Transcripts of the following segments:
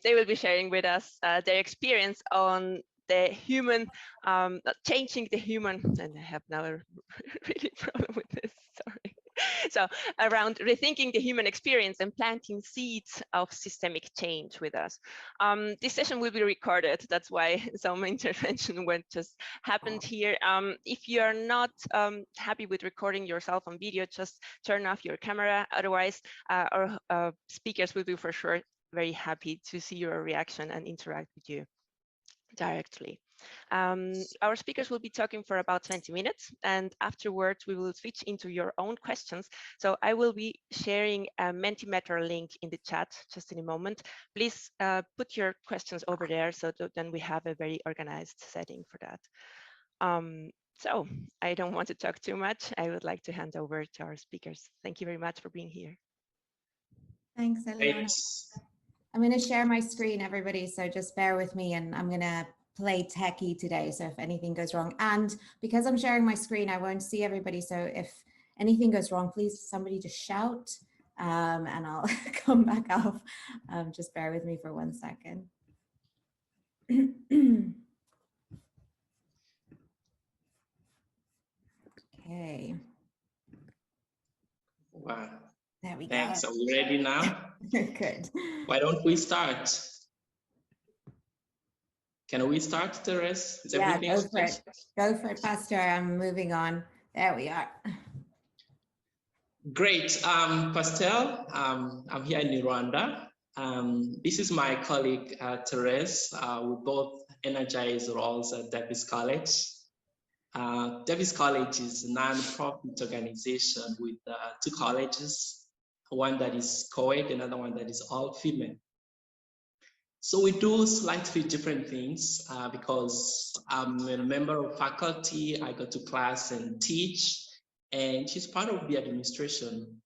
They will be sharing with us their experience on the human, changing the human, and I have now a really problem with this, sorry. So around rethinking the human experience and planting seeds of systemic change with us. This session will be recorded. That's why some intervention went just happened here. If you are not happy with recording yourself on video, just turn off your camera. Otherwise, our speakers will be for sure very happy to see your reaction and interact with you directly. Our speakers will be talking for about 20 minutes, and afterwards we will switch into your own questions. So I will be sharing a Mentimeter link in the chat just in a moment. Please put your questions over there so that then we have a very organized setting for that. So I don't want to talk too much. I would like to hand over to our speakers. Thank you very much for being here. Thanks, Eliona. I'm going to share my screen, everybody, so just bear with me, and I'm going to play techie today, so if anything goes wrong. And because I'm sharing my screen, I won't see everybody, so if anything goes wrong, please somebody just shout, and I'll come back off. Just bear with me for 1 second. Okay. Wow. There we go. Thanks. Are we ready now? Good. Why don't we start? Can we start, Therese? Is everything Go for okay? it. Go for it, Pastor. I'm moving on. There we are. Great. Pasteur, I'm here in Rwanda. This is my colleague, Therese. We both energize roles at Davis College. Davis College is a non-profit organization with 2 colleges, one that is co-ed, another one that is all female. So we do slightly different things because I'm a member of faculty. I go to class and teach, and she's part of the administration.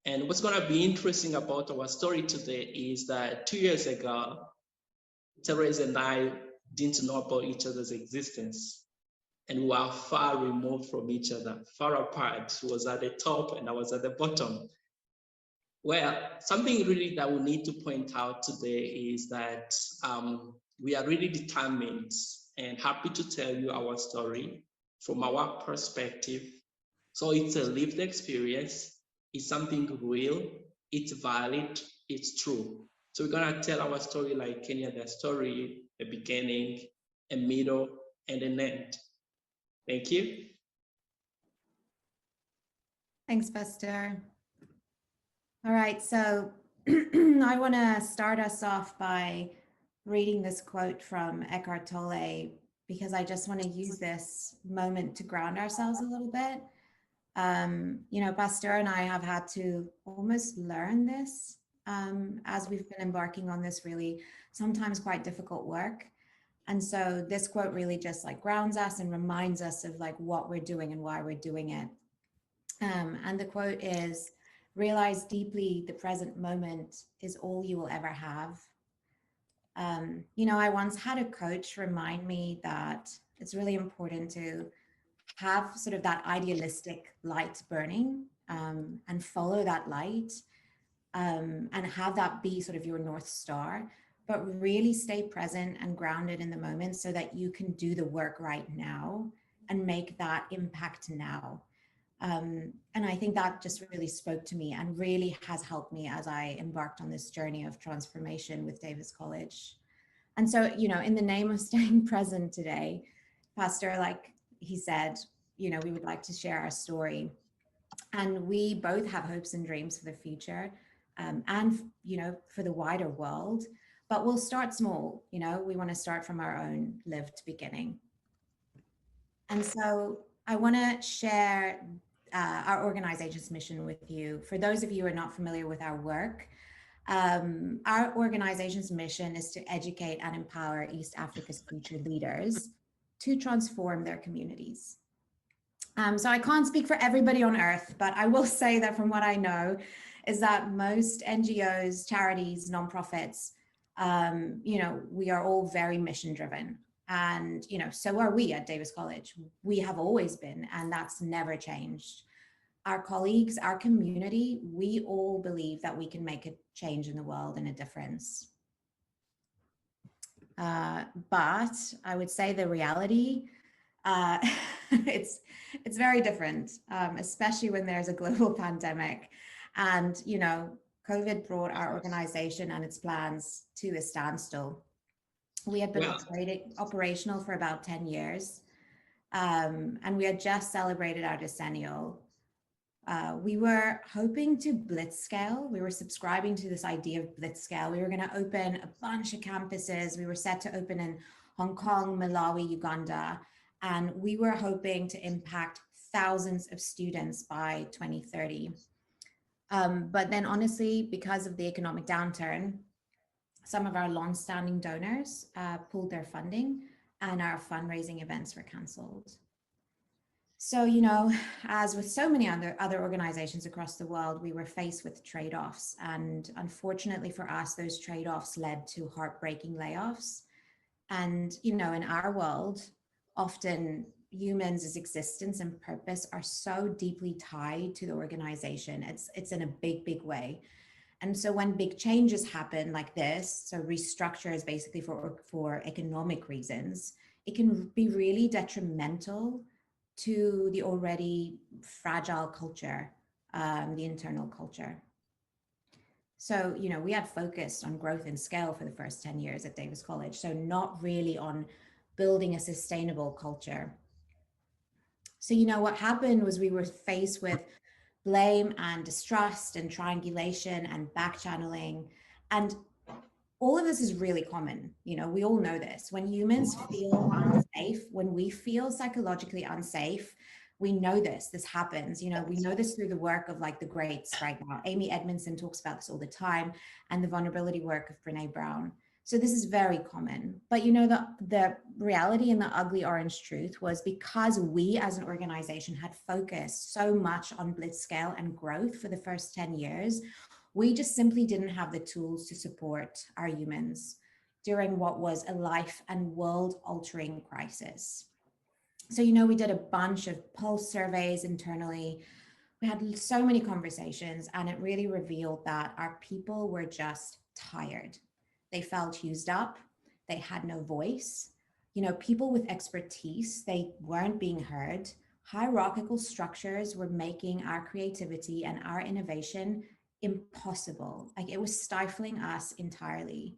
And what's going to be interesting about our story today is that 2 years ago, Therese and I didn't know about each other's existence. And we were far removed from each other, far apart. She was at the top and I was at the bottom. Well, something really that we need to point out today is that we are really determined and happy to tell you our story from our perspective. So it's a lived experience, it's something real, it's valid, it's true. So we're gonna tell our story like any other story, a beginning, a middle, and an end. Thank you. Thanks, Pasteur. All right, so I want to start us off by reading this quote from Eckhart Tolle, because I just want to use this moment to ground ourselves a little bit. You know, Pasteur and I have had to almost learn this as we've been embarking on this really sometimes quite difficult work. And so this quote really just like grounds us and reminds us of like what we're doing and why we're doing it. And the quote is, "Realize deeply the present moment is all you will ever have." You know, I once had a coach remind me that it's really important to have sort of that idealistic light burning and follow that light and have that be sort of your North Star, but really stay present and grounded in the moment so that you can do the work right now and make that impact now. And I think that just really spoke to me and really has helped me as I embarked on this journey of transformation with Davis College. And so, you know, in the name of staying present today, Pasteur, like he said, you know, we would like to share our story. And we both have hopes and dreams for the future and, you know, for the wider world. But we'll start small, you know, we want to start from our own lived beginning. And so I want to share our organization's mission with you. For those of you who are not familiar with our work, our organization's mission is to educate and empower East Africa's future leaders to transform their communities. So I can't speak for everybody on earth, but I will say that from what I know is that most NGOs, charities, nonprofits, you know, we are all very mission driven. And, you know, so are we at Davis College. We have always been, and that's never changed. Our colleagues, our community, we all believe that we can make a change in the world and a difference. But I would say the reality, it's very different, especially when there's a global pandemic. And, you know, COVID brought our organization and its plans to a standstill. We had been operational for about 10 years, and we had just celebrated our decennial. We were hoping to blitzscale. We were subscribing to this idea of blitzscale. We were going to open a bunch of campuses. We were set to open in Hong Kong, Malawi, Uganda, and we were hoping to impact thousands of students by 2030. But then honestly, because of the economic downturn, some of our long-standing donors pulled their funding and our fundraising events were canceled. So, you know, as with so many other organizations across the world, we were faced with trade-offs. And unfortunately for us, those trade-offs led to heartbreaking layoffs. And, you know, in our world, often humans' existence and purpose are so deeply tied to the organization. It's in a big, big way. And so when big changes happen like this, so restructures basically for economic reasons, it can be really detrimental to the already fragile culture, the internal culture. So, you know, we had focused on growth and scale for the first 10 years at Davis College, so not really on building a sustainable culture. So, you know, what happened was we were faced with blame and distrust and triangulation and back channeling. And all of this is really common. You know, we all know this. When humans feel unsafe, when we feel psychologically unsafe, we know this happens. You know, we know this through the work of like the greats right now. Amy Edmondson talks about this all the time, and the vulnerability work of Brene Brown. So this is very common. But you know, the reality and the ugly orange truth was because we as an organization had focused so much on blitzscale and growth for the first 10 years, we just simply didn't have the tools to support our humans during what was a life and world-altering crisis. So, you know, we did a bunch of pulse surveys internally. We had so many conversations, and it really revealed that our people were just tired. They felt used up. They had no voice. You know, people with expertise, they weren't being heard. Hierarchical structures were making our creativity and our innovation impossible. Like it was stifling us entirely.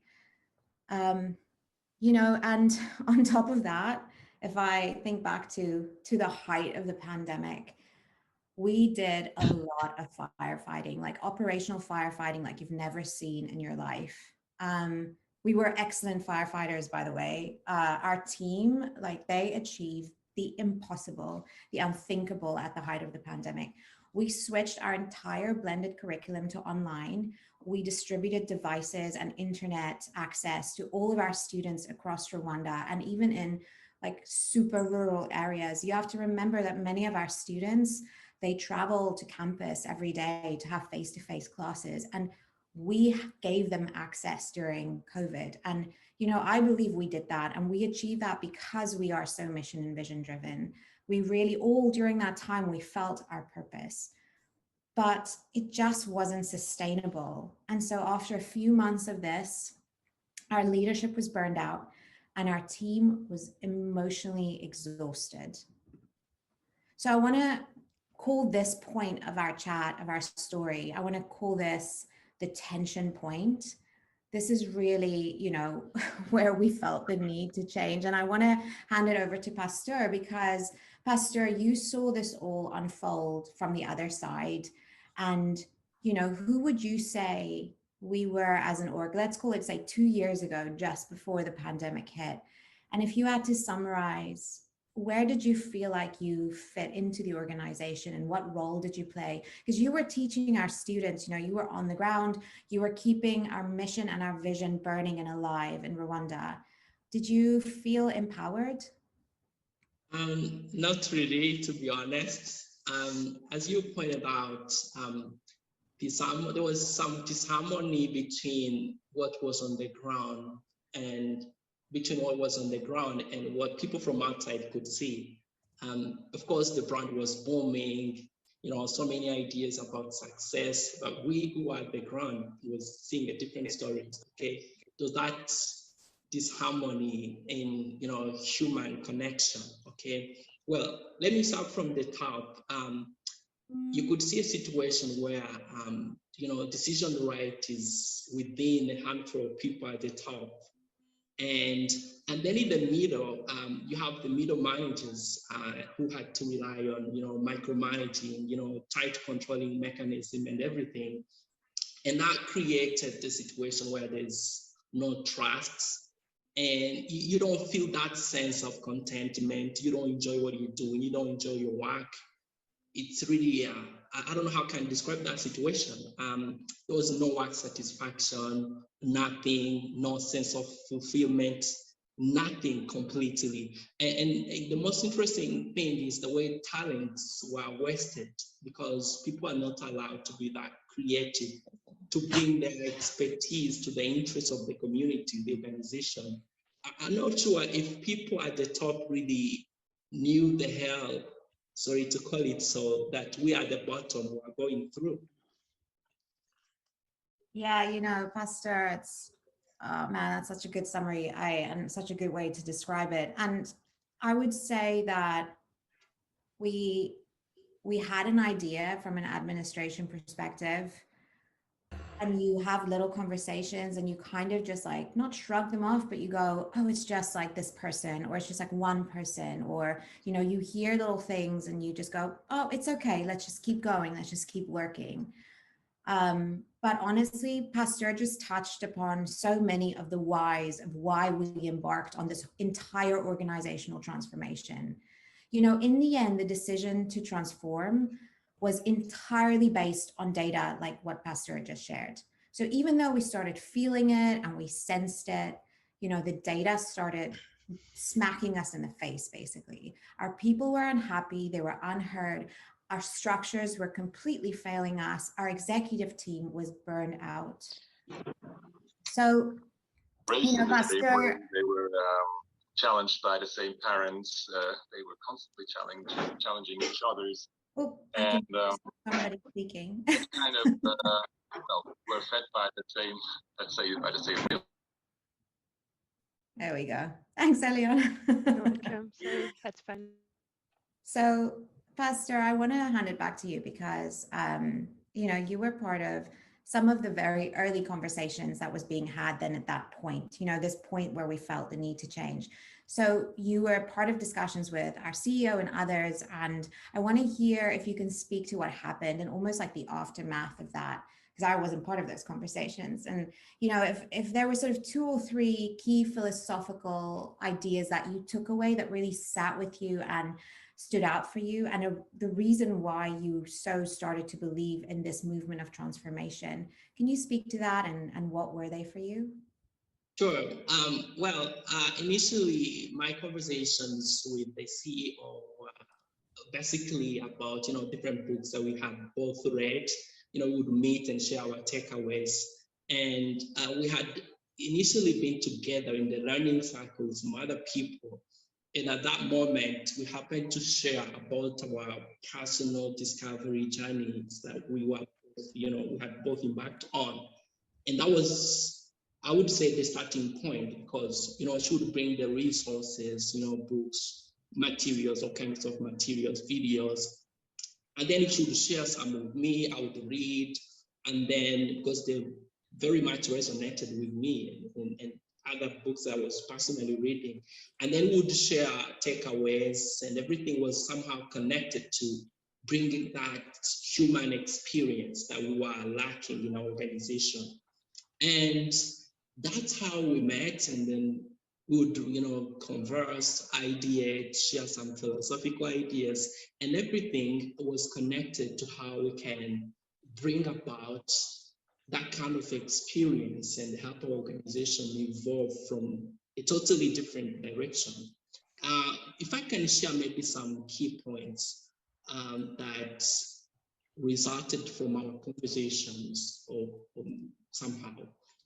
You know, and on top of that, if I think back to the height of the pandemic, we did a lot of firefighting, like operational firefighting, like you've never seen in your life. We were excellent firefighters, by the way. Our team, like they achieved the impossible, the unthinkable at the height of the pandemic. We switched our entire blended curriculum to online. We distributed devices and internet access to all of our students across Rwanda, and even in like super rural areas. You have to remember that many of our students, they travel to campus every day to have face-to-face classes, and we gave them access during COVID. And, you know, I believe we did that, and we achieved that because we are so mission and vision driven. We really all during that time, we felt our purpose, but it just wasn't sustainable. And so after a few months of this, our leadership was burned out and our team was emotionally exhausted. So I want to call this point of our chat, of our story, I want to call this the tension point. This is really, you know, where we felt the need to change. And I want to hand it over to Pasteur, because Pasteur, you saw this all unfold from the other side. And, you know, who would you say we were as an org? Let's call it, say, 2 years ago, just before the pandemic hit. And if you had to summarize, where did you feel like you fit into the organization, and what role did you play? Because you were teaching our students, you know, you were on the ground, you were keeping our mission and our vision burning and alive in Rwanda. Did you feel empowered? Not really, to be honest. As you pointed out, there was some disharmony between what was on the ground and what people from outside could see. Of course, the brand was booming, you know, so many ideas about success, but we who are at the ground was seeing a different story. Okay, so that disharmony in, human connection. Okay, well, let me start from the top. You could see a situation where, decision right is within a handful of people at the top. And then in the middle, you have the middle managers who had to rely on, micromanaging, tight controlling mechanism and everything. And that created the situation where there's no trust, and you don't feel that sense of contentment. You don't enjoy what you're doing. You don't enjoy your work. It's really, I don't know how can I describe that situation. There was no work satisfaction, nothing, no sense of fulfillment, nothing completely. And the most interesting thing is the way talents were wasted, because people are not allowed to be that creative, to bring their expertise to the interests of the community, the organization. I'm not sure if people at the top really knew the hell, sorry to call it so, that we at the bottom were going through. Yeah, Pastor, it's, oh man, that's such a good summary, and such a good way to describe it. And I would say that we had an idea from an administration perspective, and you have little conversations and you kind of just like not shrug them off, but you go, oh, it's just like this person, or it's just like one person, or, you hear little things and you just go, oh, it's okay. Let's just keep going. Let's just keep working. But honestly, Pasteur just touched upon so many of the whys of why we embarked on this entire organizational transformation. In the end, the decision to transform was entirely based on data, like what Pasteur just shared. So even though we started feeling it and we sensed it, the data started smacking us in the face, basically. Our people were unhappy, they were unheard, our structures were completely failing us, our executive team was burned out. So, Pasteur, they were challenged by the same parents, they were constantly challenging each other's. Oh, and somebody speaking. Kind of, we're fed by the same, let's say, by the same milk. There we go. Thanks, Eliana. Welcome. Sorry, that's fine. So, Pasteur, I want to hand it back to you because, you were part of some of the very early conversations that was being had then at that point, this point where we felt the need to change. So you were part of discussions with our CEO and others, and I want to hear if you can speak to what happened and almost like the aftermath of that, because I wasn't part of those conversations. And, if there were sort of 2 or 3 key philosophical ideas that you took away that really sat with you and stood out for you, and the reason why you so started to believe in this movement of transformation. Can you speak to that, and what were they for you? Sure. Initially, my conversations with the CEO were basically about, different books that we had both read. We would meet and share our takeaways. And we had initially been together in the learning circle with some other people. And at that moment, we happened to share about our personal discovery journeys that we were, we had both embarked on. And that was, I would say, the starting point, because, I should bring the resources, books, materials, all kinds of materials, videos, and then it should share some with me. I would read, and then because they very much resonated with me and other books I was personally reading, and then would share takeaways, and everything was somehow connected to bringing that human experience that we were lacking in our organization. And that's how we met, and then we would, converse, ideate, share some philosophical ideas, and everything was connected to how we can bring about that kind of experience and help our organization evolve from a totally different direction. If I can share maybe some key points that resulted from our conversations or somehow,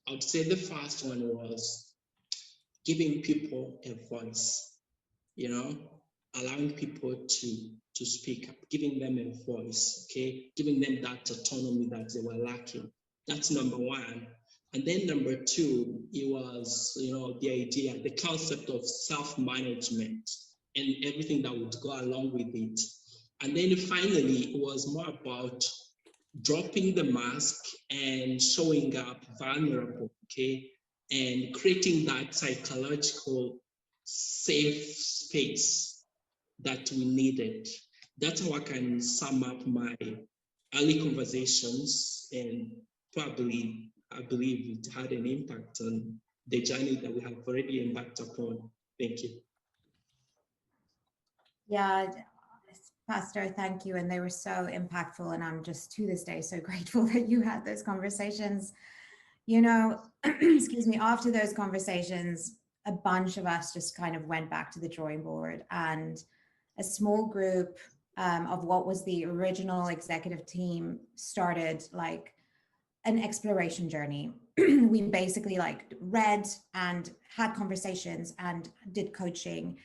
I would say the first one was giving people a voice, allowing people to speak up, giving them a voice, okay? Giving them that autonomy that they were lacking. That's number one. And then number two, it was, the idea, the concept of self-management and everything that would go along with it. And then finally, it was more about dropping the mask and showing up vulnerable, okay? And creating that psychological safe space that we needed. That's how I can sum up my early conversations, and probably I believe it had an impact on the journey that we have already embarked upon. Thank you. Yeah, Pastor, thank you. And they were so impactful. And I'm just to this day so grateful that you had those conversations. Excuse me, after those conversations, a bunch of us just kind of went back to the drawing board, and a small group of what was the original executive team started like an exploration journey. We basically like read and had conversations and did coaching,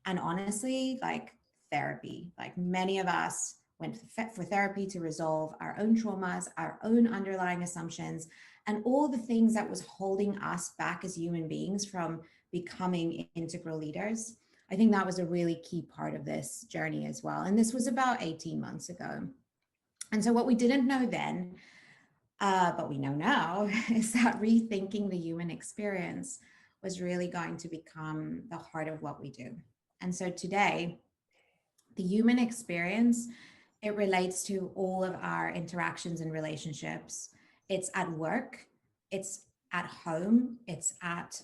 and honestly, like therapy, like many of us went for therapy to resolve our own traumas, our own underlying assumptions, and all the things that was holding us back as human beings from becoming integral leaders. I think that was a really key part of this journey as well. And this was about 18 months ago. And so what we didn't know then, but we know now, is that rethinking the human experience was really going to become the heart of what we do. And so today, the human experience, it relates to all of our interactions and relationships. It's at work, it's at home, it's at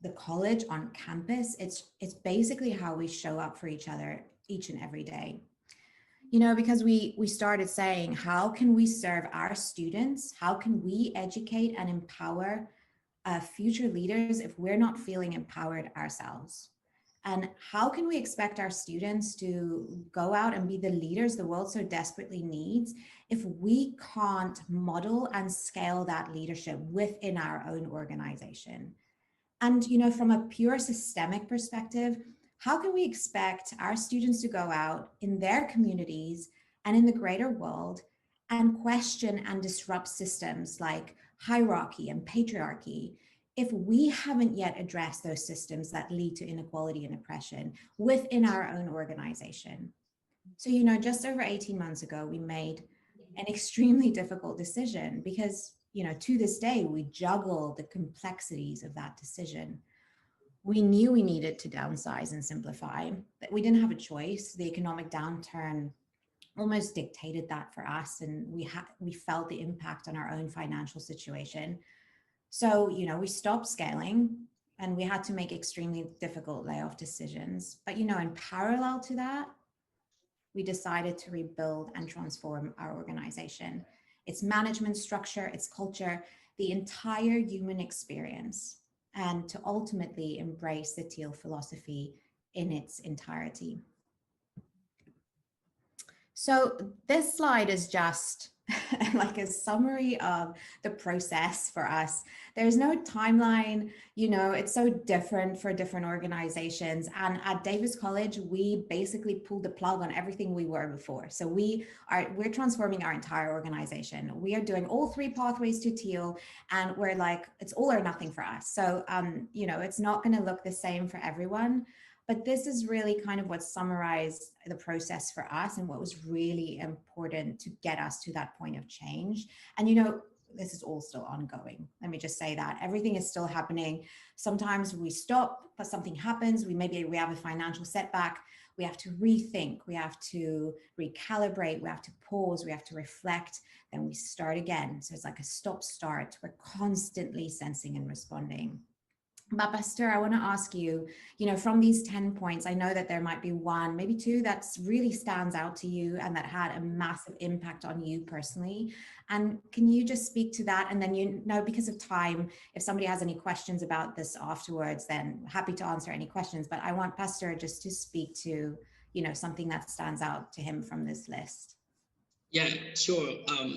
the college, on campus. It's basically how we show up for each other each and every day. Because we started saying, how can we serve our students? How can we educate and empower future leaders if we're not feeling empowered ourselves? And how can we expect our students to go out and be the leaders the world so desperately needs if we can't model and scale that leadership within our own organization? And, from a pure systemic perspective, how can we expect our students to go out in their communities and in the greater world and question and disrupt systems like hierarchy and patriarchy if we haven't yet addressed those systems that lead to inequality and oppression within our own organization? So, just over 18 months ago, we made an extremely difficult decision because, to this day, we juggle the complexities of that decision. We knew we needed to downsize and simplify, but we didn't have a choice. The economic downturn almost dictated that for us, and we felt the impact on our own financial situation. So, we stopped scaling and we had to make extremely difficult layoff decisions. But, in parallel to that, we decided to rebuild and transform our organization, its management structure, its culture, the entire human experience, and to ultimately embrace the Teal philosophy in its entirety. So this slide is just like a summary of the process for us. There's no timeline, it's so different for different organizations. And at Davis College, we basically pulled the plug on everything we were before. So we're transforming our entire organization. We are doing all 3 pathways to Teal, and we're like, it's all or nothing for us. So, it's not going to look the same for everyone. But this is really kind of what summarized the process for us and what was really important to get us to that point of change. And, this is all still ongoing. Let me just say that everything is still happening. Sometimes we stop, but something happens. We have a financial setback. We have to rethink. We have to recalibrate. We have to pause. We have to reflect. Then we start again. So it's like a stop-start. We're constantly sensing and responding. But Pasteur, I want to ask you, from these 10 points, I know that there might be 1, maybe 2 that really stands out to you and that had a massive impact on you personally. And can you just speak to that? And then, because of time, if somebody has any questions about this afterwards, then happy to answer any questions. But I want Pasteur just to speak to, something that stands out to him from this list. Yeah, sure.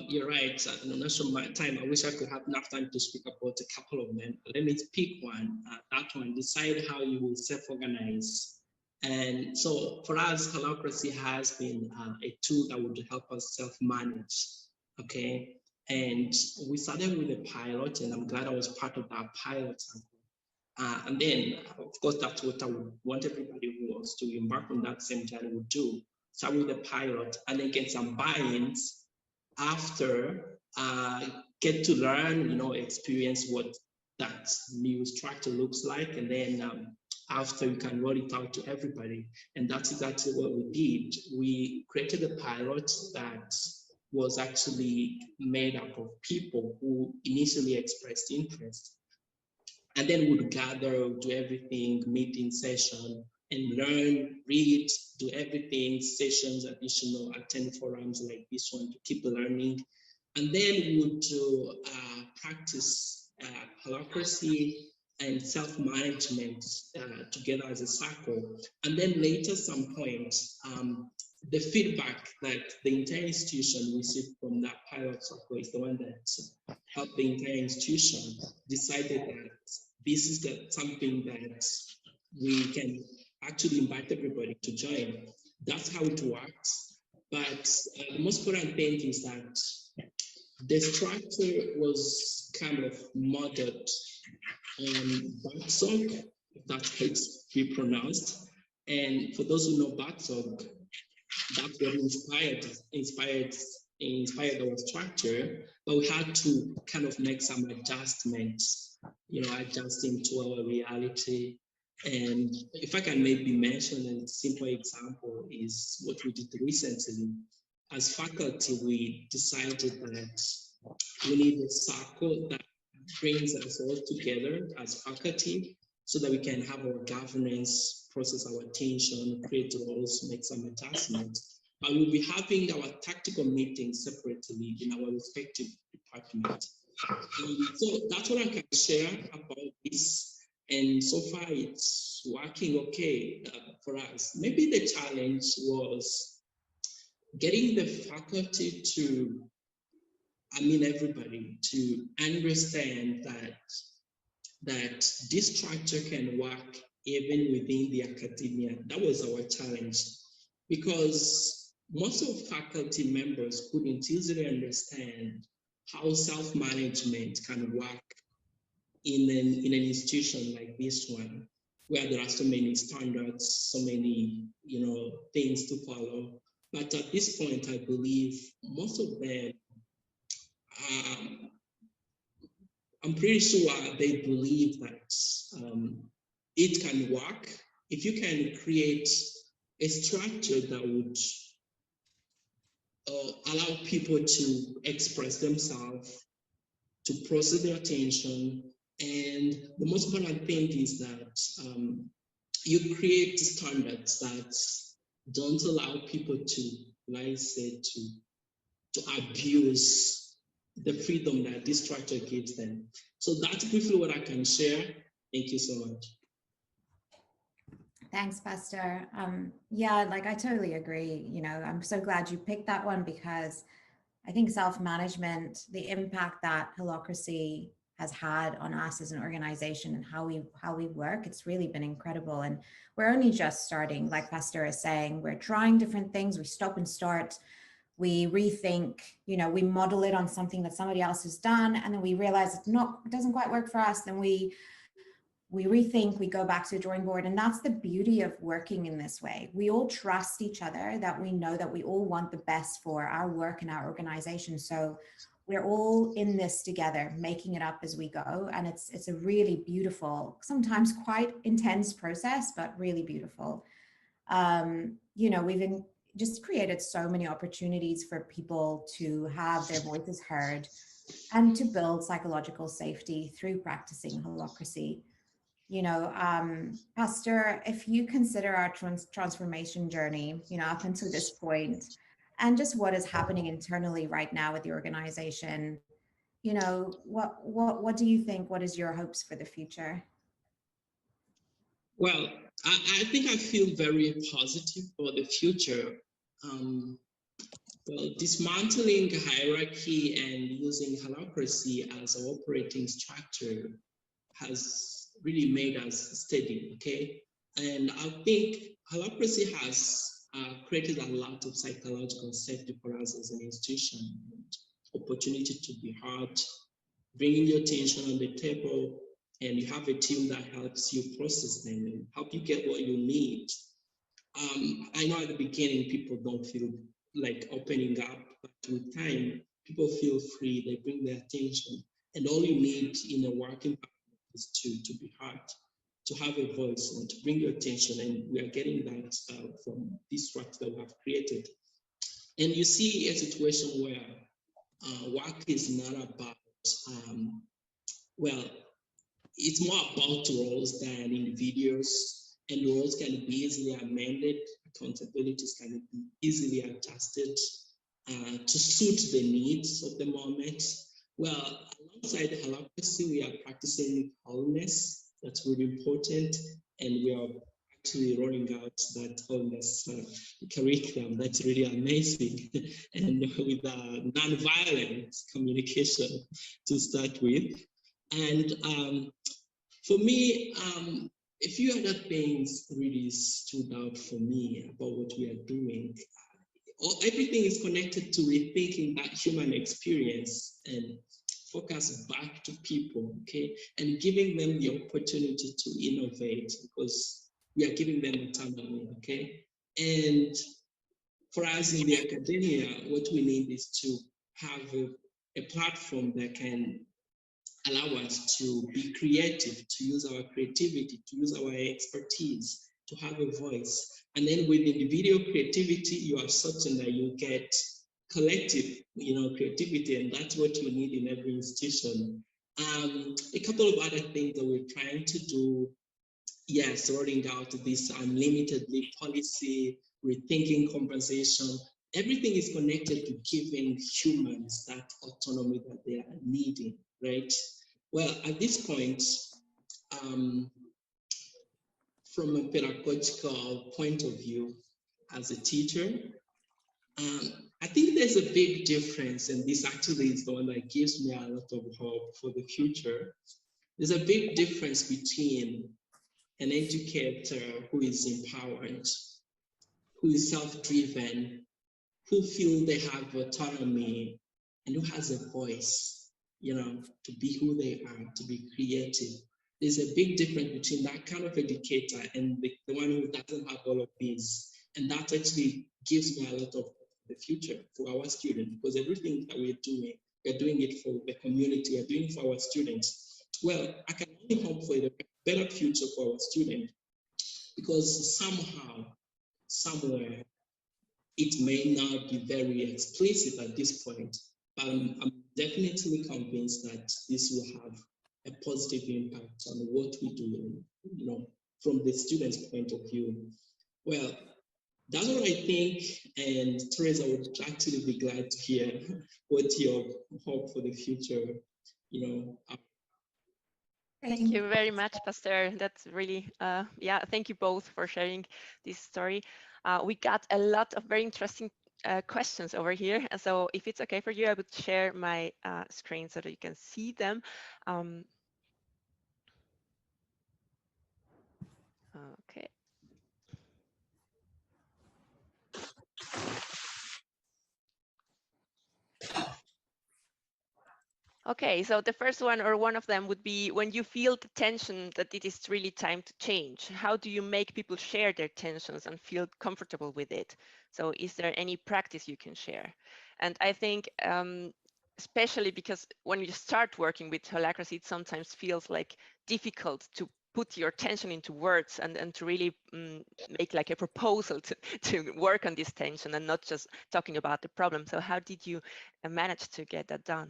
You're right. Not so much time. I wish I could have enough time to speak about a couple of them. Let me pick one. That one, decide how you will self-organize. And so for us, Holacracy has been a tool that would help us self-manage. Okay. And we started with a pilot, and I'm glad I was part of that pilot. And then, of course, that's what I would want everybody who wants to embark on that same journey would do. Start with a pilot and then get some buy-ins after, get to learn, you know, experience what that new structure looks like. And then after, you can roll it out to everybody. And that's exactly what we did. We created a pilot that was actually made up of people who initially expressed interest. And then we'd gather, do everything, meeting session, and learn, read, do everything, sessions, additional, attend forums like this one to keep learning. And then we would do practice holacracy and self-management together as a circle. And then later some point, the feedback that the entire institution received from that pilot circle is the one that helped the entire institution decided that this is something that we can actually invite everybody to join. That's how it works. But the most important thing is that the structure was kind of modeled on Batsog, if that's how it's be pronounced. And for those who know Batsog, that's what inspired our structure, but we had to kind of make some adjustments, you know, adjusting to our reality. And if I can maybe mention a simple example is what we did recently. As faculty, we decided that we need a circle that brings us all together as faculty so that we can have our governance, process our attention, create roles, make some adjustments. But we'll be having our tactical meetings separately in our respective departments. So that's what I can share about this. And so far it's working okay for us. Maybe the challenge was getting the faculty to, everybody to understand that this structure can work even within the academia. That was our challenge, because most of faculty members couldn't easily understand how self-management can work in an institution like this one, where there are so many standards, so many things to follow. But at this point, I believe most of them, I'm pretty sure they believe that it can work if you can create a structure that would allow people to express themselves, to process their attention. And the most important thing is that you create standards that don't allow people to, like I said, to abuse the freedom that this structure gives them. So that's briefly what I can share. Thank you so much. Thanks, Pastor. Yeah, like I totally agree. I'm so glad you picked that one, because I think self-management, the impact that holacracy has had on us as an organization and how we work, it's really been incredible. And we're only just starting, like Pastor is saying, we're trying different things. We stop and start, we rethink, we model it on something that somebody else has done, and then we realize it doesn't quite work for us. Then we rethink, we go back to the drawing board. And that's the beauty of working in this way. We all trust each other, that we know that we all want the best for our work and our organization. So we're all in this together, making it up as we go. And it's a really beautiful, sometimes quite intense process, but really beautiful. We've just created so many opportunities for people to have their voices heard and to build psychological safety through practicing holacracy. Pastor, if you consider our transformation journey, up until this point, and just what is happening internally right now with the organization, what do you think? What is your hopes for the future? Well, I think I feel very positive for the future. Well, dismantling hierarchy and using holacracy as an operating structure has really made us steady, okay? And I think holacracy has created a lot of psychological safety for us as an institution. opportunity to be heard, bringing your tension on the table, and you have a team that helps you process them and help you get what you need. I know at the beginning people don't feel like opening up, but with time, people feel free, they bring their attention, and all you need in a working partner is to be heard, to have a voice, and to bring your attention, and we are getting that from this structure that we have created. And you see a situation where work is not about, well, it's more about roles than individuals, and roles can be easily amended, accountabilities can be easily adjusted to suit the needs of the moment. Well, alongside holacracy, we are practicing wholeness. That's really important, and we are actually rolling out that wholeness curriculum. That's really amazing, and with non-violent communication to start with. And for me, a few other things really stood out for me about what we are doing. Everything is connected to rethinking that human experience and focus back to people, okay? And giving them the opportunity to innovate, because we are giving them autonomy, okay? And for us in the academia, what we need is to have a platform that can allow us to be creative, to use our creativity, to use our expertise, to have a voice. And then with individual creativity, you are certain that you get collective, creativity, and that's what you need in every institution. A couple of other things that we're trying to do, yes, rolling out this unlimited leave policy, rethinking compensation. Everything is connected to giving humans that autonomy that they are needing, right? Well, at this point, from a pedagogical point of view, as a teacher, I think there's a big difference, and this actually is the one that gives me a lot of hope for the future. There's a big difference between an educator who is empowered, who is self-driven, who feel they have autonomy, and who has a voice, to be who they are, to be creative. There's a big difference between that kind of educator and the one who doesn't have all of these. And that actually gives me a lot of the future for our students, because everything that we're doing it for the community, we're doing it for our students. Well, I can only hope for a better future for our students, because somehow, somewhere, it may not be very explicit at this point, but I'm definitely convinced that this will have a positive impact on what we do, from the student's point of view. Well, that's what I think. And Therese, I would actually be glad to hear what your hope for the future, Thank you very much, Pasteur. That's really, thank you both for sharing this story. We got a lot of very interesting questions over here. So if it's okay for you, I would share my screen so that you can see them. Okay. Okay, so the first one, or one of them, would be when you feel the tension that it is really time to change. How do you make people share their tensions and feel comfortable with it? So is there any practice you can share? And I think, especially because when you start working with holacracy, it sometimes feels like difficult to put your tension into words and to really make like a proposal to work on this tension and not just talking about the problem. So how did you manage to get that done?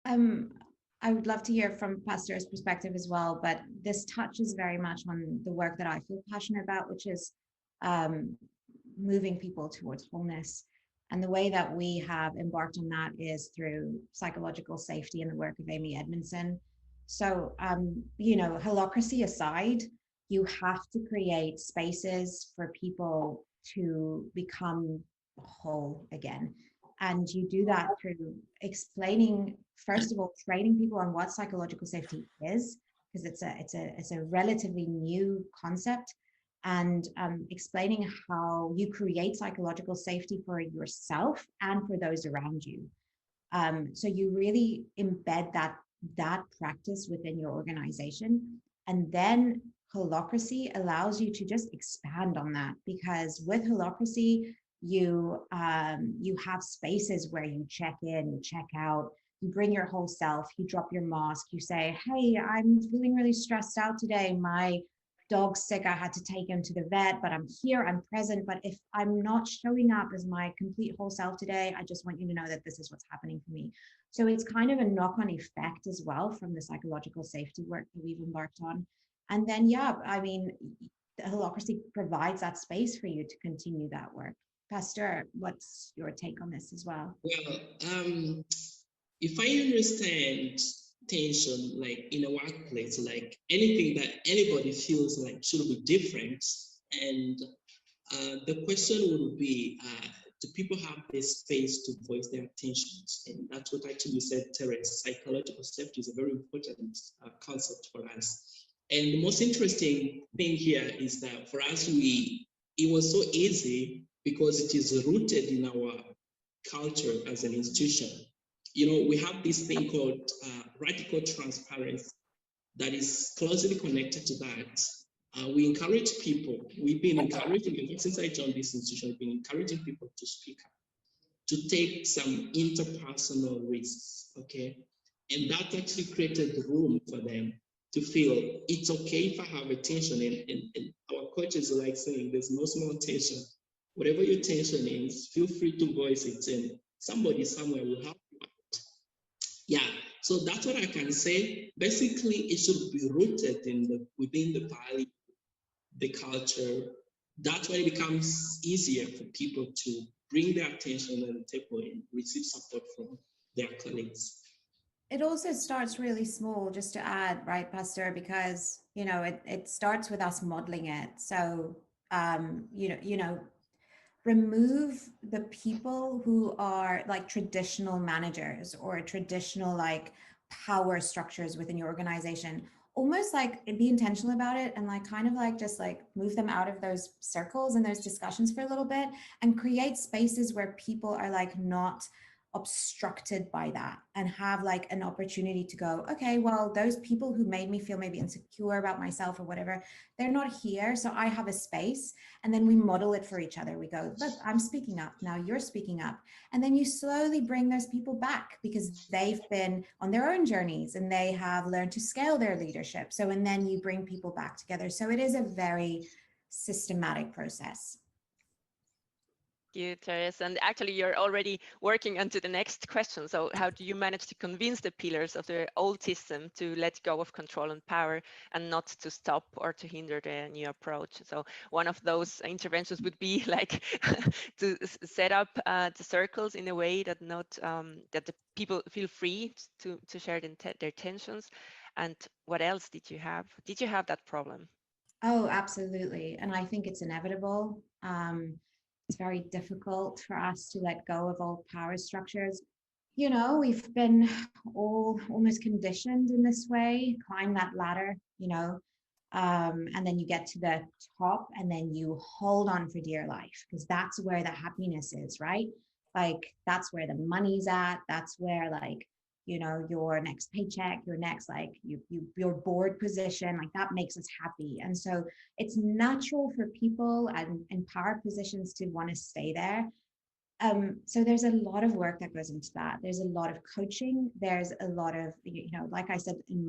I would love to hear from Pasteur's perspective as well, but this touches very much on the work that I feel passionate about, which is moving people towards wholeness. And the way that we have embarked on that is through psychological safety and the work of Amy Edmondson. So, holacracy aside, you have to create spaces for people to become whole again. And you do that through explaining, first of all, training people on what psychological safety is, because it's a relatively new concept, and explaining how you create psychological safety for yourself and for those around you. So you really embed that practice within your organization. And then holacracy allows you to just expand on that, because with holacracy, you have spaces where you check in, you check out, you bring your whole self, you drop your mask, you say, hey, I'm feeling really stressed out today. My dog's sick, I had to take him to the vet, but I'm here, I'm present. But if I'm not showing up as my complete whole self today, I just want you to know that this is what's happening for me. So it's kind of a knock-on effect as well from the psychological safety work that we've embarked on. And then, yeah, I mean, the holacracy provides that space for you to continue that work. Pasteur, what's your take on this as well? Well, if I understand tension, like in a workplace, like anything that anybody feels like should be different, and the question would be, do people have this space to voice their tensions? And that's what actually you said, Therese. Psychological safety is a very important concept for us. And the most interesting thing here is that for us, it was so easy because it is rooted in our culture as an institution. You know, we have this thing called radical transparency that is closely connected to that. We encourage people, we've been encouraging, since I joined this institution, we've been encouraging people to speak up, to take some interpersonal risks, okay? And that actually created room for them to feel it's okay if I have a tension, and our coaches are like saying there's no small tension. Whatever your tension is, feel free to voice it, and somebody somewhere will help you out. Yeah, so that's what I can say. Basically, it should be rooted within the value, the culture. That's why it becomes easier for people to bring their attention on the table and receive support from their colleagues. It also starts really small, just to add, right, Pasteur, because, you know, it starts with us modeling it. So, remove the people who are like traditional managers or traditional like power structures within your organization. Almost like be intentional about it and like kind of like just like move them out of those circles and those discussions for a little bit, and create spaces where people are like not obstructed by that and have like an opportunity to go, okay, well, those people who made me feel maybe insecure about myself or whatever, they're not here, so I have a space. And then we model it for each other. We go, look, I'm speaking up, now you're speaking up. And then you slowly bring those people back because they've been on their own journeys and they have learned to scale their leadership. So, and then you bring people back together. So it is a very systematic process. You, Therese, and actually you're already working onto the next question. So how do you manage to convince the pillars of the old system to let go of control and power and not to stop or to hinder the new approach? So one of those interventions would be like to set up the circles in a way that not that the people feel free to share their tensions. And what else did you have? Did you have that problem? Oh, absolutely. And I think it's inevitable. It's very difficult for us to let go of old power structures. You know, we've been all almost conditioned in this way, climb that ladder, you know, and then you get to the top and then you hold on for dear life because that's where the happiness is, right? Like that's where the money's at. That's where like, you know, your next paycheck, your next like your board position, like that makes us happy. And so it's natural for people and in power positions to want to stay there. So there's a lot of work that goes into that. There's a lot of coaching. There's a lot of, you know, like I said in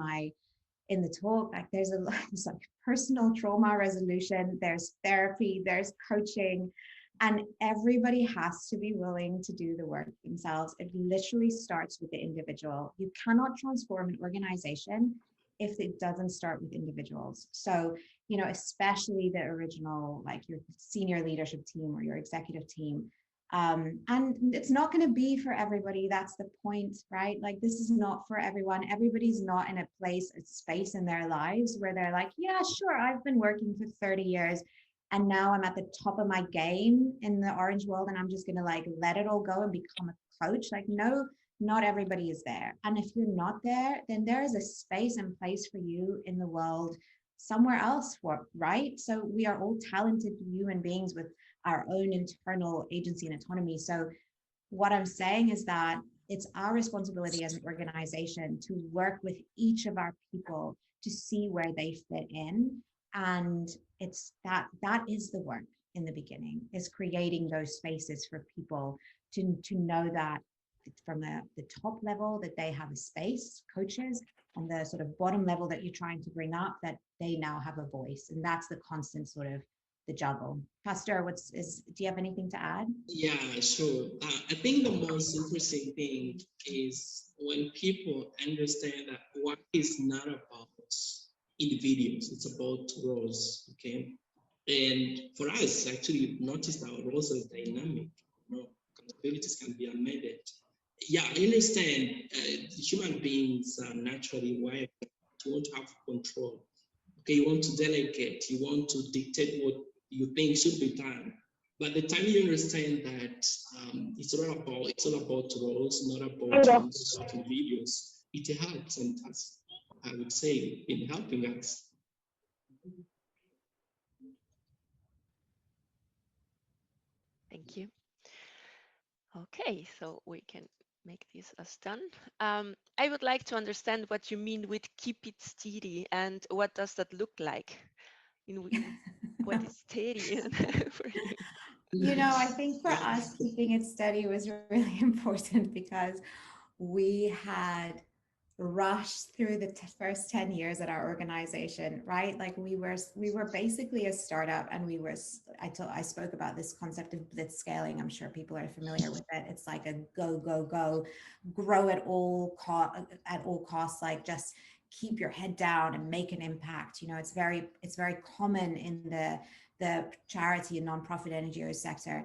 the talk, like there's a lot, it's like personal trauma resolution, there's therapy, there's coaching, and everybody has to be willing to do the work themselves. It literally starts with the individual. You cannot transform an organization if it doesn't start with individuals. So, you know, especially the original, like your senior leadership team or your executive team. And it's not going to be for everybody. That's the point, right? Like this is not for everyone. Everybody's not in a place, a space in their lives where they're like, yeah, sure, I've been working for 30 years and now I'm at the top of my game in the orange world and I'm just going to like let it all go and become a coach. Like, no, not everybody is there. And if you're not there, then there is a space and place for you in the world somewhere else, right? So we are all talented human beings with our own internal agency and autonomy. So what I'm saying is that it's our responsibility as an organization to work with each of our people to see where they fit in. And it's that is the work in the beginning, is creating those spaces for people to know that from the top level that they have a space, coaches, and the sort of bottom level that you're trying to bring up, that they now have a voice. And that's the constant sort of the juggle. Pasteur, do you have anything to add? Yeah, sure. I think the most interesting thing is when people understand that work is not about individuals, it's about roles, okay? And for us, actually, notice our roles are dynamic. Accountabilities can be amended. Yeah, I understand human beings are naturally wired to want to have control. Okay, you want to delegate, you want to dictate what you think should be done. But the time you understand that it's all about roles, not about individuals, it helps, and has, I would say, been helping us. Thank you. Okay, so we can make this as done. I would like to understand what you mean with keep it steady, and what does that look like? What is steady for you? You know, I think for us, keeping it steady was really important because we had rushed through the first 10 years at our organization, right? Like we were basically a startup, and I spoke about this concept of blitz scaling. I'm sure people are familiar with it. It's like a go, grow at all costs, like just keep your head down and make an impact. You know, it's very common in the charity and nonprofit NGO sector.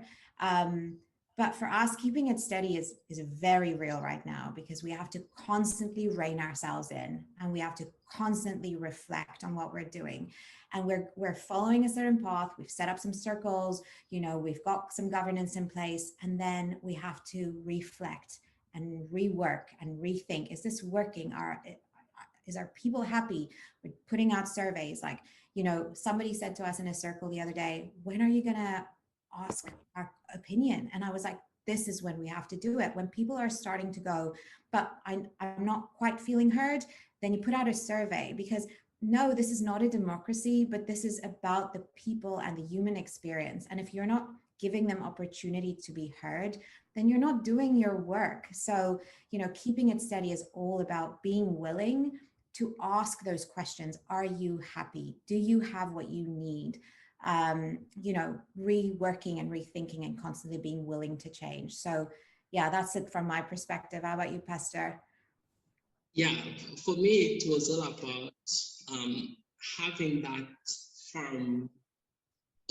But for us, keeping it steady is very real right now, because we have to constantly rein ourselves in, and we have to constantly reflect on what we're doing. And we're following a certain path. We've set up some circles, you know, we've got some governance in place, and then we have to reflect and rework and rethink. Is this working? Is our people happy? We're putting out surveys. Like, you know, somebody said to us in a circle the other day, when are you gonna ask our opinion? And I was like, this is when we have to do it. When people are starting to go, but I'm not quite feeling heard, then you put out a survey, because no, this is not a democracy, but this is about the people and the human experience. And if you're not giving them opportunity to be heard, then you're not doing your work. So, you know, keeping it steady is all about being willing to ask those questions. Are you happy? Do you have what you need? You know, reworking and rethinking and constantly being willing to change. So yeah, that's it from my perspective. How about you, Pasteur? Yeah, for me, it was all about having that firm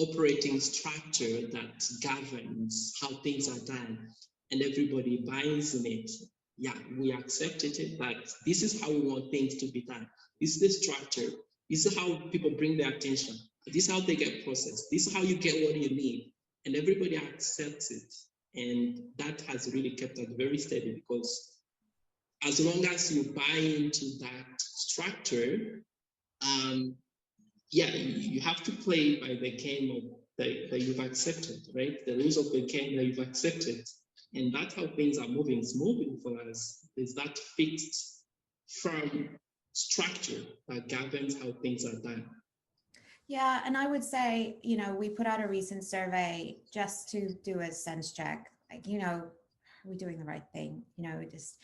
operating structure that governs how things are done, and everybody buys in it. Yeah, we accepted it, but this is how we want things to be done. This is the structure. This is how people bring their attention. This is how they get processed. This is how you get what you need. And everybody accepts it. And that has really kept us very steady, because as long as you buy into that structure, yeah, you have to play by the game that you've accepted, right? The rules of the game that you've accepted. And that's how things are moving. It's moving for us. There's that fixed, firm structure that governs how things are done. Yeah, and I would say, you know, we put out a recent survey just to do a sense check. Like, you know, are we doing the right thing? You know, just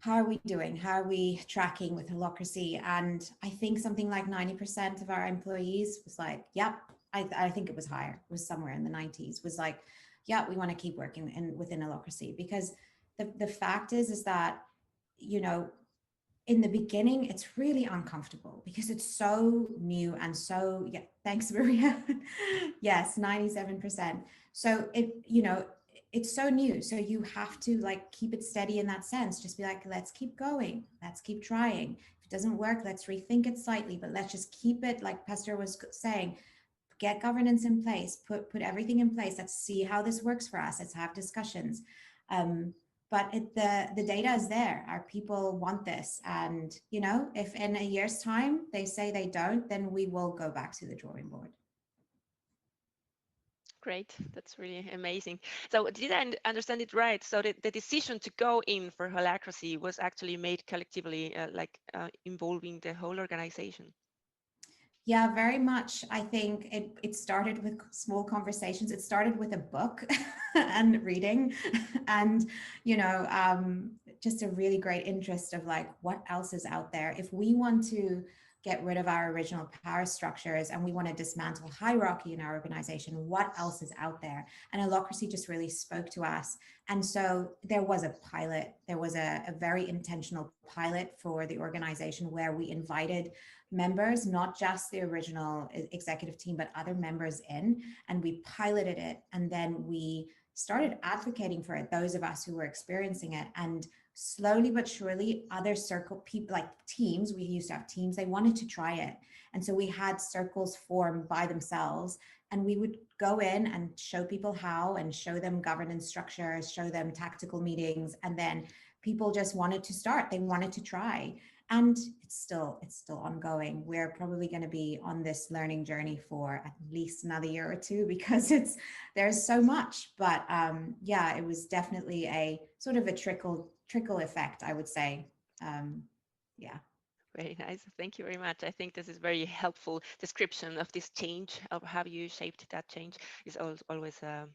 how are we doing? How are we tracking with holacracy? And I think something like 90% of our employees was like, yep, I think it was higher, it was somewhere in the 90s, was like, yeah, we want to keep working within holacracy. Because the fact is that, you know, in the beginning, it's really uncomfortable because it's so new and so, yeah, thanks, Maria. Yes, 97%. So you know, it's so new. So you have to like keep it steady in that sense. Just be like, let's keep going. Let's keep trying. If it doesn't work, let's rethink it slightly, but let's just keep it, like Pasteur was saying, get governance in place, put everything in place. Let's see how this works for us. Let's have discussions. But the data is there. Our people want this. And, you know, if in a year's time they say they don't, then we will go back to the drawing board. Great, that's really amazing. So did I understand it right? So the decision to go in for holacracy was actually made collectively, involving the whole organization. Yeah, very much. I think it started with small conversations. It started with a book and reading and, just a really great interest of like, what else is out there? If we want to get rid of our original power structures and we want to dismantle hierarchy in our organization, what else is out there? And holacracy just really spoke to us. And so there was a pilot. There was a very intentional pilot for the organization where we invited members, not just the original executive team, but other members in, and we piloted it. And then we started advocating for it, those of us who were experiencing it. And slowly but surely, other circle people, like teams, we used to have teams, they wanted to try it. And so we had circles form by themselves, and we would go in and show people how, and show them governance structures, show them tactical meetings, and then people just wanted to start, they wanted to try. And it's still ongoing. We're probably going to be on this learning journey for at least another year or two, because there's so much. But yeah, it was definitely a sort of a trickle effect, I would say. Yeah. Very nice. Thank you very much. I think this is very helpful description of this change, of how you shaped that change. Is always a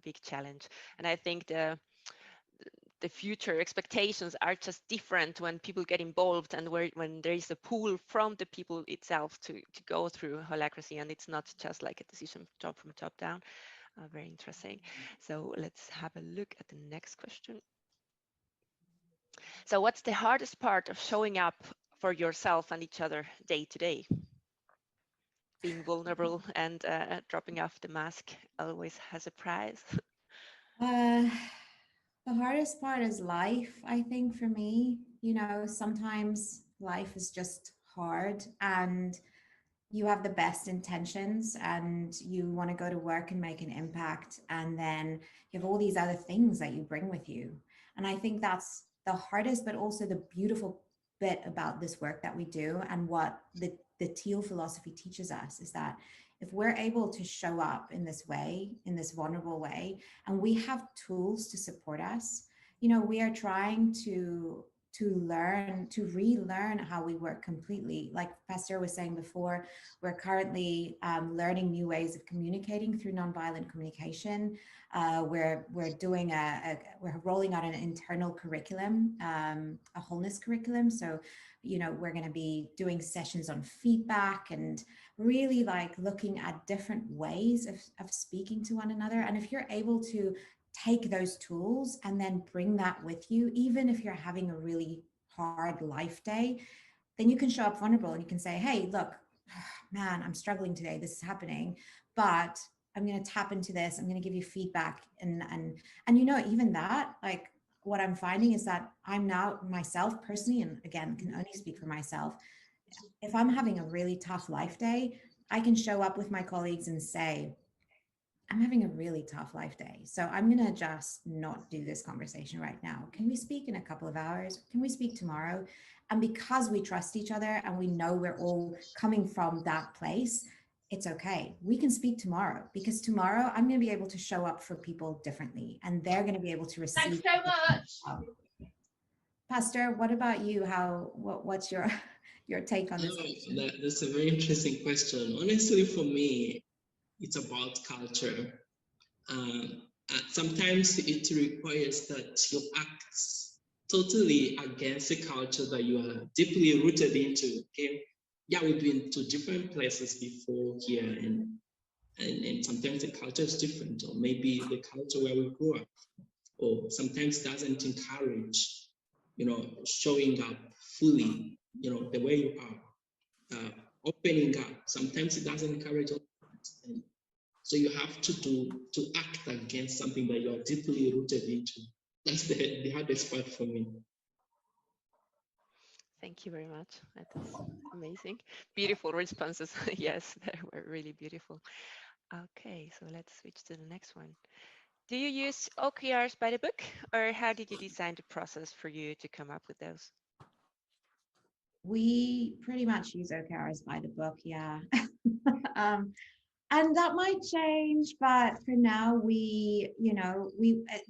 big challenge. And I think the future expectations are just different when people get involved, and when there is a pull from the people itself to go through holacracy, and it's not just like a decision from top down. Very interesting. So let's have a look at the next question. So what's the hardest part of showing up for yourself and each other day to day? Being vulnerable and dropping off the mask always has a price. The hardest part is life, I think, for me. Sometimes life is just hard, and you have the best intentions and you want to go to work and make an impact, and then you have all these other things that you bring with you. And I think that's the hardest, but also the beautiful bit about this work that we do, and what the Teal philosophy teaches us, is that if we're able to show up in this way, in this vulnerable way, and we have tools to support us, we are trying to relearn how we work completely. Like Pasteur was saying before, we're currently learning new ways of communicating through nonviolent communication. We're rolling out an internal curriculum, a wholeness curriculum. So, we're going to be doing sessions on feedback and really like looking at different ways of speaking to one another. And if you're able to take those tools and then bring that with you, even if you're having a really hard life day, then you can show up vulnerable and you can say, hey, look, man, I'm struggling today. This is happening, but I'm going to tap into this. I'm going to give you feedback. And even that, like, what I'm finding is that I'm now myself personally, and again, can only speak for myself. If I'm having a really tough life day, I can show up with my colleagues and say, I'm having a really tough life day, so I'm going to just not do this conversation right now. Can we speak in a couple of hours? Can we speak tomorrow? And because we trust each other and we know we're all coming from that place, it's okay. We can speak tomorrow, because tomorrow I'm going to be able to show up for people differently, and they're going to be able to receive. Thanks so much. Pasteur, what about you? What's your take on this? That's a very interesting question. Honestly, for me, it's about culture. Sometimes it requires that you act totally against the culture that you are deeply rooted into. Okay, yeah, we've been to different places before here, and sometimes the culture is different, or maybe the culture where we grew up, or sometimes doesn't encourage, showing up fully, the way you are, opening up. Sometimes it doesn't encourage all that. And so you have to act against something that you are deeply rooted into. That's the hardest part for me. Thank you very much. That's amazing. Beautiful responses. Yes, they were really beautiful. Okay, so let's switch to the next one. Do you use OKRs by the book, or how did you design the process for you to come up with those? We pretty much use OKRs by the book, yeah. And that might change, but for now, we,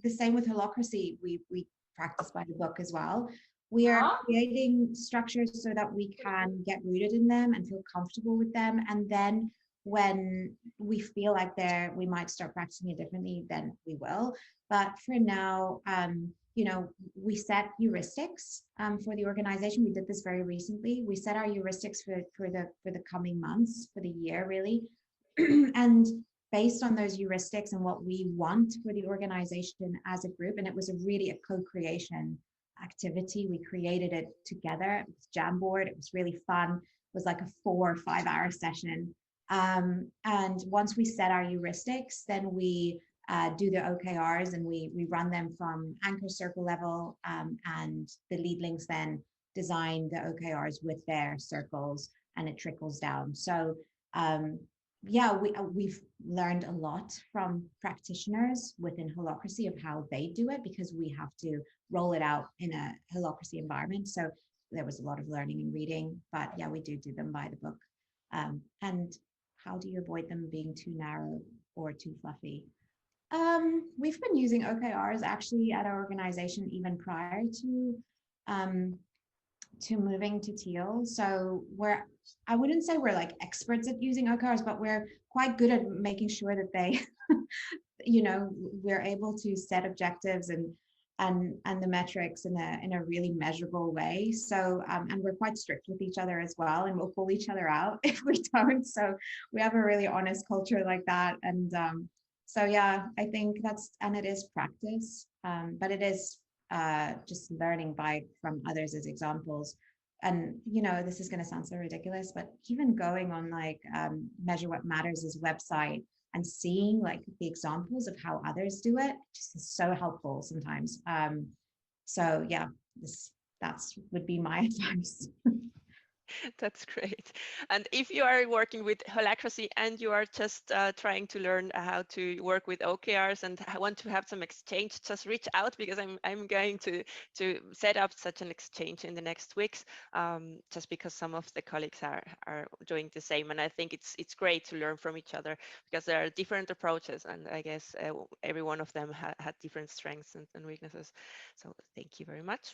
the same with holacracy, we practice by the book as well. We are creating structures so that we can get rooted in them and feel comfortable with them. And then when we feel like we might start practicing it differently, then we will. But for now, we set heuristics for the organization. We did this very recently. We set our heuristics for the coming months, for the year, really. And based on those heuristics and what we want for the organization as a group, and it was really a co-creation activity. We created it together. It was Jamboard. It was really fun. It was like a 4 or 5 hour session. And once we set our heuristics, then we do the OKRs, and we run them from anchor circle level, and the lead links then design the OKRs with their circles, and it trickles down. So yeah, we've learned a lot from practitioners within holacracy of how they do it, because we have to roll it out in a holacracy environment. So there was a lot of learning and reading, but yeah, we do them by the book. And how do you avoid them being too narrow or too fluffy? We've been using OKRs actually at our organization even prior to moving to Teal. So I wouldn't say we're like experts at using OKRs, but we're quite good at making sure that they, we're able to set objectives and the metrics in a really measurable way. So, and we're quite strict with each other as well, and we'll pull each other out if we don't. So we have a really honest culture like that. And so, yeah, I think and it is practice, but it is just learning from others as examples. And this is going to sound so ridiculous, but even going on like Measure What Matters' website and seeing like the examples of how others do it just is so helpful sometimes. So yeah, that would be my advice. That's great. And if you are working with holacracy and you are just trying to learn how to work with OKRs and want to have some exchange, just reach out, because I'm going to set up such an exchange in the next weeks, just because some of the colleagues are doing the same. And I think it's great to learn from each other, because there are different approaches, and I guess every one of them had different strengths and weaknesses. So thank you very much.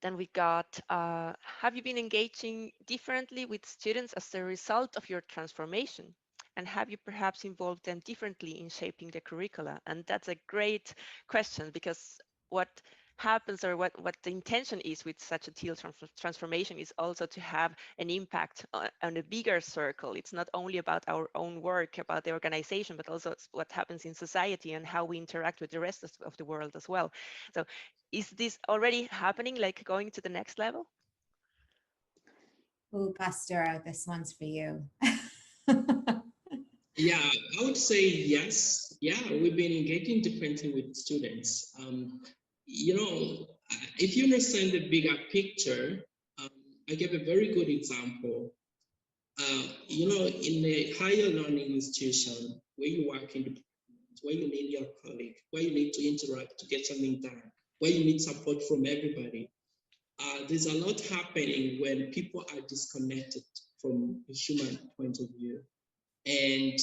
Then we got, have you been engaging differently with students as a result of your transformation? And have you perhaps involved them differently in shaping the curricula? And that's a great question, because what happens, or what the intention is with such a Teal transformation, is also to have an impact on a bigger circle. It's not only about our own work, about the organization, but also what happens in society and how we interact with the rest of the world as well. So is this already happening, like going to the next level? Oh, Pasteur, this one's for you. Yeah, I would say yes. Yeah, we've been engaging differently with students. If you understand the bigger picture, I give a very good example. In a higher learning institution where you work in the department, where you need your colleague, where you need to interact to get something done, where you need support from everybody, there's a lot happening when people are disconnected from a human point of view. And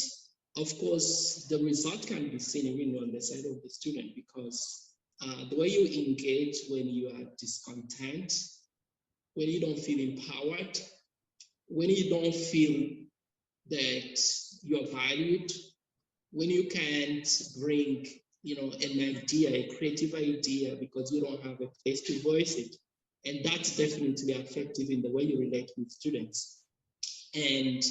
of course, the result can be seen even on the side of the student, because the way you engage when you are discontent, when you don't feel empowered, when you don't feel that you're valued, when you can't bring an idea, a creative idea, because you don't have a place to voice it. And that's definitely effective in the way you relate with students. And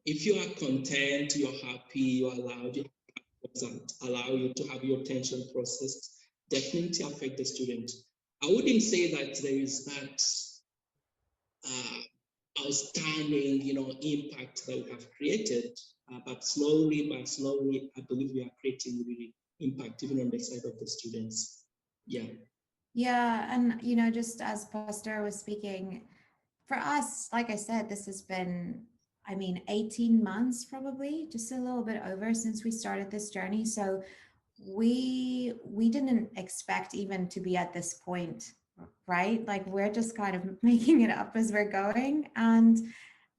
if you are content, you're happy, you're allowed, your doesn't allow you to have your attention processed, definitely affect the student. I wouldn't say that there is that outstanding, impact that we have created, but slowly, I believe we are creating really impact even on the side of the students. Yeah. Yeah, and just as Pasteur was speaking, for us, like I said, this has been, 18 months probably, just a little bit over since we started this journey. So we didn't expect even to be at this point, right? Like we're just kind of making it up as we're going. And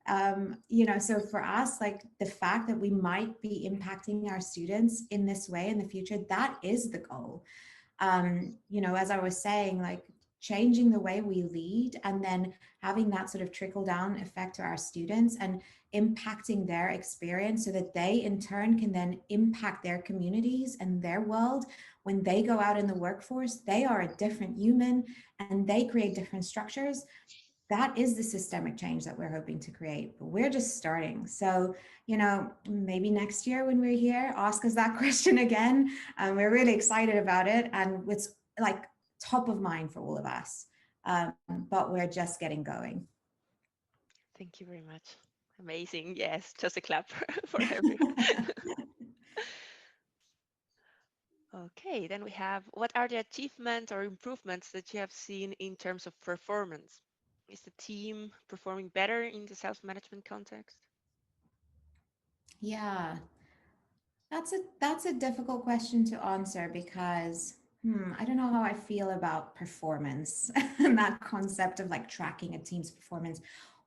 You know, so for us, like the fact that we might be impacting our students in this way in the future, that is the goal. You know, as I was saying, like changing the way we lead and then having that sort of trickle down effect to our students and impacting their experience so that they in turn can then impact their communities and their world. When they go out in the workforce, they are a different human and they create different structures. That is the systemic change that we're hoping to create, but we're just starting. So, you know, maybe next year when we're here, ask us that question again. We're really excited about it, and it's like top of mind for all of us. But we're just getting going. Thank you very much. Amazing. Yes, just a clap for everyone. Okay, then we have, what are the achievements or improvements that you have seen in terms of performance? Is the team performing better in the self-management context? Yeah, that's a difficult question to answer because I don't know how I feel about performance and that concept of like tracking a team's performance.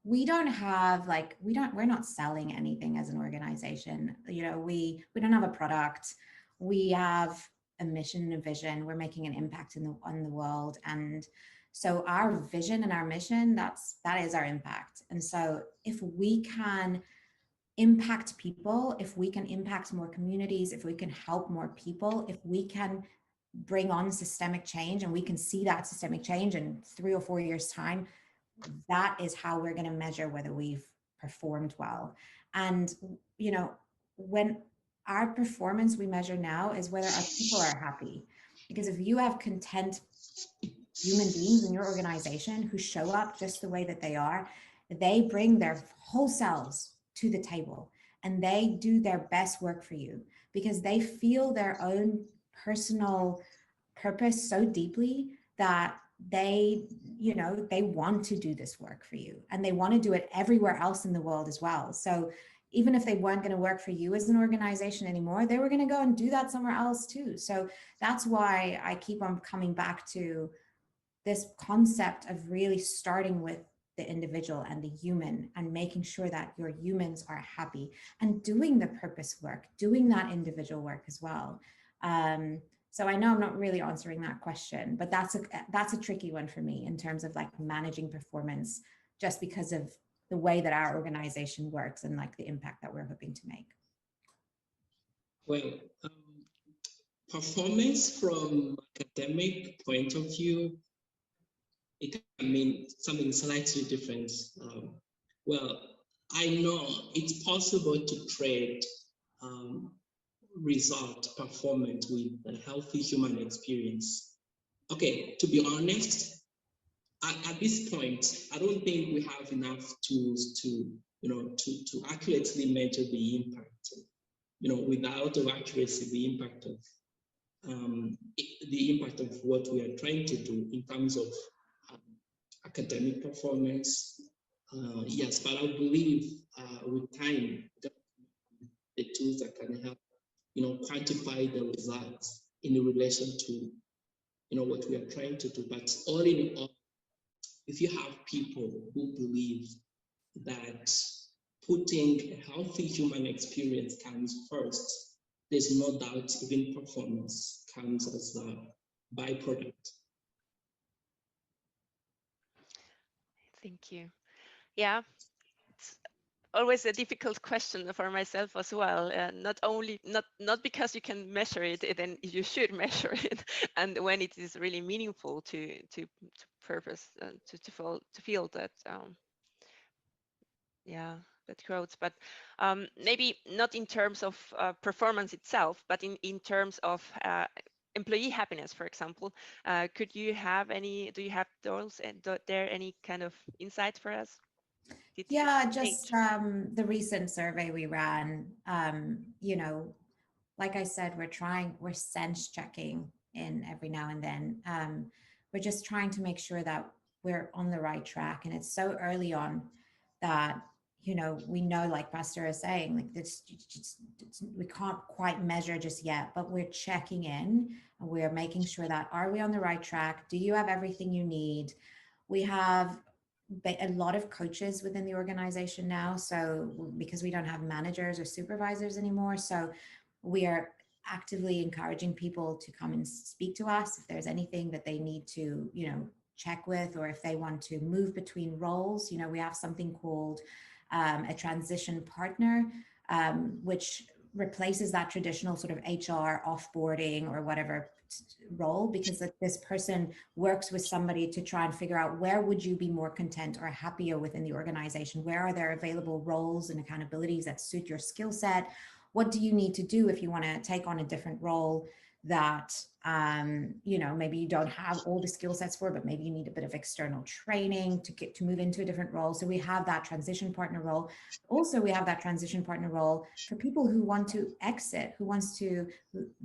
We don't have like we're not selling anything as an organization. You know, we don't have a product. We have a mission and a vision. We're making an impact in on the world, and so our vision and our mission, that is our impact. And so if we can impact people, if we can impact more communities, if we can help more people, if we can bring on systemic change and we can see that systemic change in 3 or 4 years time, that is how we're going to measure whether we've performed well. And you know, when our performance we measure now is whether our people are happy, because if you have content human beings in your organization who show up just the way that they are, they bring their whole selves to the table and they do their best work for you because they feel their own personal purpose so deeply that they, you know, they want to do this work for you and they want to do it everywhere else in the world as well. So even if they weren't going to work for you as an organization anymore, they were going to go and do that somewhere else too. So that's why I keep on coming back to this concept of really starting with the individual and the human and making sure that your humans are happy and doing the purpose work, doing that individual work as well. So I know I'm not really answering that question, but that's a tricky one for me in terms of like managing performance, just because of the way that our organization works and like the impact that we're hoping to make. Well, performance from academic point of view, it can mean something slightly different. Well, I know it's possible to trade result performance with a healthy human experience. Okay, to be honest, at this point, I don't think we have enough tools to, you know, to accurately measure the impact. You know, without the accuracy, the impact of what we are trying to do in terms of academic performance. Yes, but I believe with time, the tools that can help, you know, quantify the results in relation to, you know, what we are trying to do. But all in all, if you have people who believe that putting a healthy human experience comes first, there's no doubt even performance comes as a byproduct. Thank you. Yeah, it's always a difficult question for myself as well. Not because you can measure it, then you should measure it, and when it is really meaningful to purpose to feel that yeah, that growth. But maybe not in terms of performance itself, but in terms of employee happiness, for example. Do you have those and there any kind of insights for us? Yeah, just the recent survey we ran, you know, like I said, we're sense checking in every now and then. We're just trying to make sure that we're on the right track. And it's so early on that, you know, we know, like Pasteur is saying, like we can't quite measure just yet, but we're checking in and we're making sure that, are we on the right track? Do you have everything you need? We have a lot of coaches within the organization now. So because we don't have managers or supervisors anymore, so we are actively encouraging people to come and speak to us if there's anything that they need to, check with, or if they want to move between roles. We have something called a transition partner, which replaces that traditional sort of HR offboarding or whatever role, because this person works with somebody to try and figure out where would you be more content or happier within the organization, where are there available roles and accountabilities that suit your skill set, what do you need to do if you want to take on a different role that maybe you don't have all the skill sets for, but maybe you need a bit of external training to move into a different role. So we have that transition partner role. Also, we have that transition partner role for people who want to exit, who wants to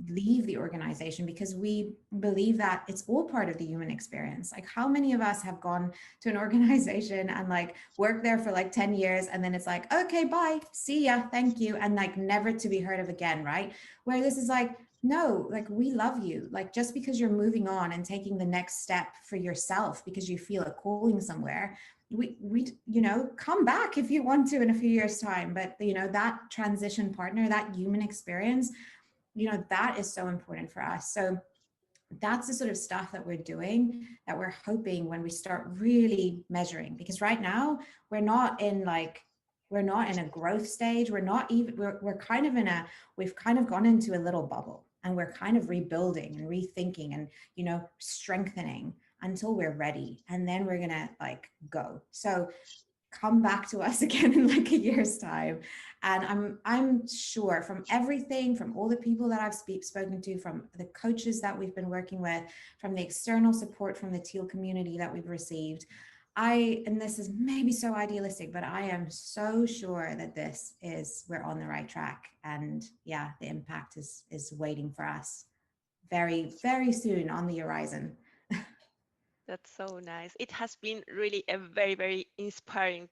leave the organization, because we believe that it's all part of the human experience. Like, how many of us have gone to an organization and like worked there for like 10 years and then it's like, okay, bye, see ya, thank you, and like never to be heard of again, right? Where this is like, no, like, we love you. Like, just because you're moving on and taking the next step for yourself because you feel a calling somewhere, we come back if you want to in a few years' time. But that transition partner, that human experience, that is so important for us. So that's the sort of stuff that we're doing, that we're hoping when we start really measuring, because right now we're not in a growth stage. We're kind of we've kind of gone into a little bubble, and we're kind of rebuilding and rethinking and, strengthening until we're ready. And then we're going to like go. So come back to us again in like a year's time. And I'm sure from everything, from all the people that I've spoken to, from the coaches that we've been working with, from the external support from the Teal community that we've received, and this is maybe so idealistic, but I am so sure that we're on the right track. And yeah, the impact is waiting for us very, very soon on the horizon. That's so nice. It has been really a very, very inspiring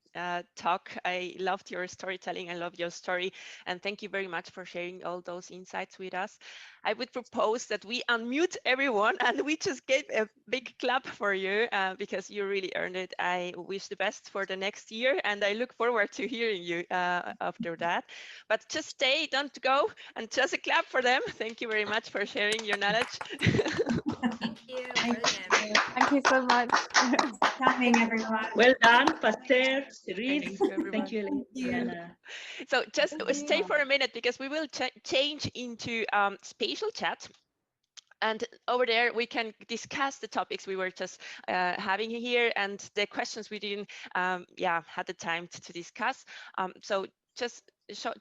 talk. I loved your storytelling. I love your story. And thank you very much for sharing all those insights with us. I would propose that we unmute everyone and we just give a big clap for you because you really earned it. I wish the best for the next year, and I look forward to hearing you after that. But just stay, don't go, and just a clap for them. Thank you very much for sharing your knowledge. Thank you. Brilliant. Thank you so much. Thanks for coming, everyone. Well done, Pasteur, Therese. Thank you, Thank you, Eliana. So just stay for a minute, because we will change into spatial chat. And over there, we can discuss the topics we were just having here and the questions we didn't had the time to discuss. So just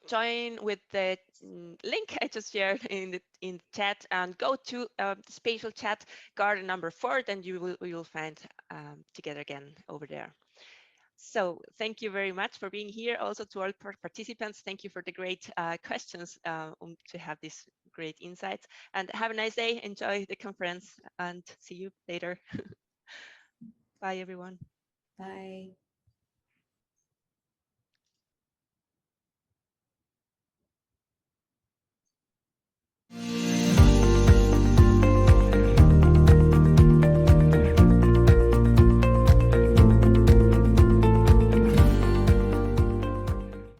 join with the link I just shared in the chat and go to spatial chat garden number 4, then we will find together again over there. So thank you very much for being here. Also to all participants, thank you for the great questions to have these great insights, and have a nice day. Enjoy the conference and see you later. Bye, everyone. Bye.